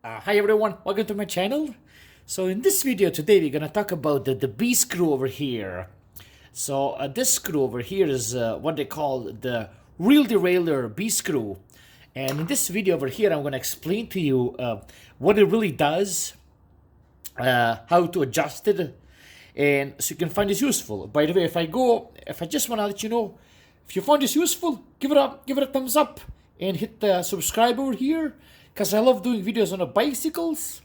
Hi everyone, welcome to my channel. So in this video today we're gonna talk about the B screw over here. So this screw over here is what they call the real derailleur B screw. And in this video over here I'm gonna explain to you what it really does, how to adjust it, and so you can find this useful. By the way, if I just wanna let you know, if you find this useful, give it a thumbs up and hit the subscribe over here, because I love doing videos on the bicycles,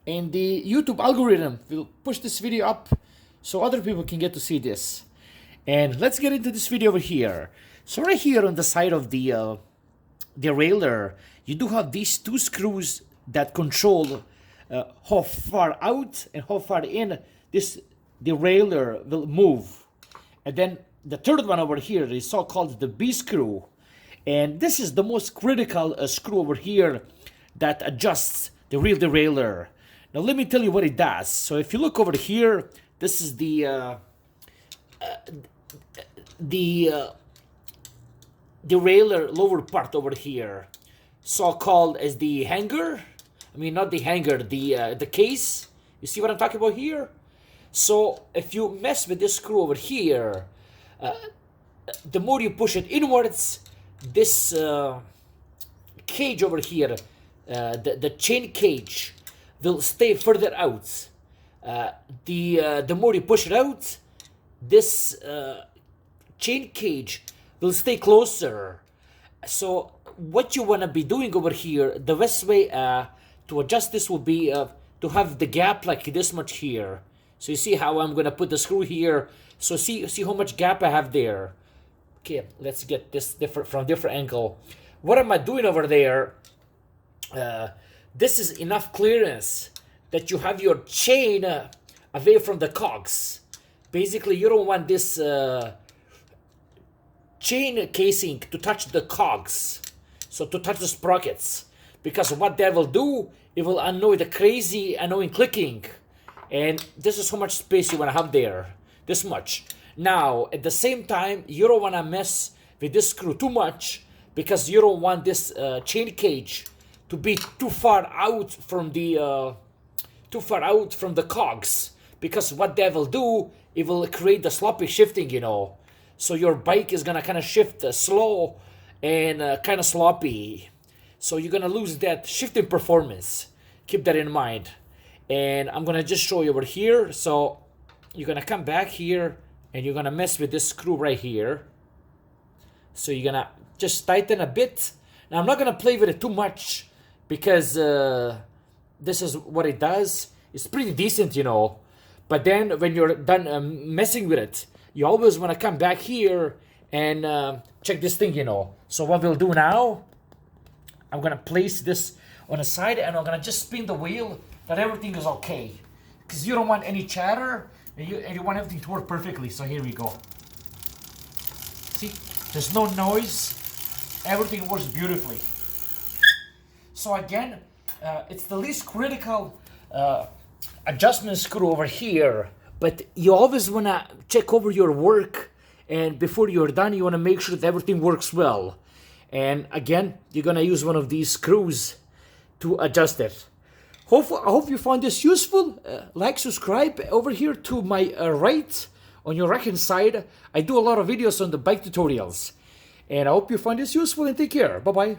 and the YouTube algorithm will push this video up so other people can get to see this. And let's get into this video over here. So right here on the side of the derailleur, you do have these two screws that control how far out and how far in this derailleur will move. And then the third one over here is so-called the B screw. And this is the most critical screw over here that adjusts the real derailleur. Now let me tell you what it does. So if you look over here, this is the derailleur lower part over here, so-called as the hanger. I mean, not the hanger, the case. You see what I'm talking about here? So if you mess with this screw over here, the more you push it inwards, this cage over here, the chain cage, will stay further out. The more you push it out, this chain cage will stay closer. So what you want to be doing over here, the best way to adjust this will be to have the gap like this much here. So you see how I'm going to put the screw here. So see how much gap I have there. Okay, let's get this from different angle. What am I doing over there? This is enough clearance that you have your chain away from the cogs. Basically, you don't want this chain casing to touch the cogs, so to touch the sprockets, because what that will do, it will annoy the crazy annoying clicking. And this is how much space you want to have there, this much. Now, at the same time, you don't want to mess with this screw too much, because you don't want this chain cage to be too far out from the cogs, because what that will do, it will create the sloppy shifting, you know. So your bike is gonna kind of shift slow and kind of sloppy. So you're gonna lose that shifting performance. Keep that in mind. And I'm gonna just show you over here. So you're gonna come back here and you're gonna mess with this screw right here. So you're gonna just tighten a bit. Now I'm not gonna play with it too much, because this is what it does. It's pretty decent, you know. But then when you're done messing with it, you always want to come back here and check this thing, you know. So what we'll do now, I'm gonna place this on the side and I'm gonna just spin the wheel that everything is okay, because you don't want any chatter and you want everything to work perfectly. So here we go. See, there's no noise. Everything works beautifully. So again, it's the least critical adjustment screw over here, but you always want to check over your work, and before you're done you want to make sure that everything works well. And again, you're going to use one of these screws to adjust it. I hope you found this useful. Like, subscribe over here to my right, on your right hand side. I do a lot of videos on the bike tutorials, and I hope you find this useful, and take care. Bye bye.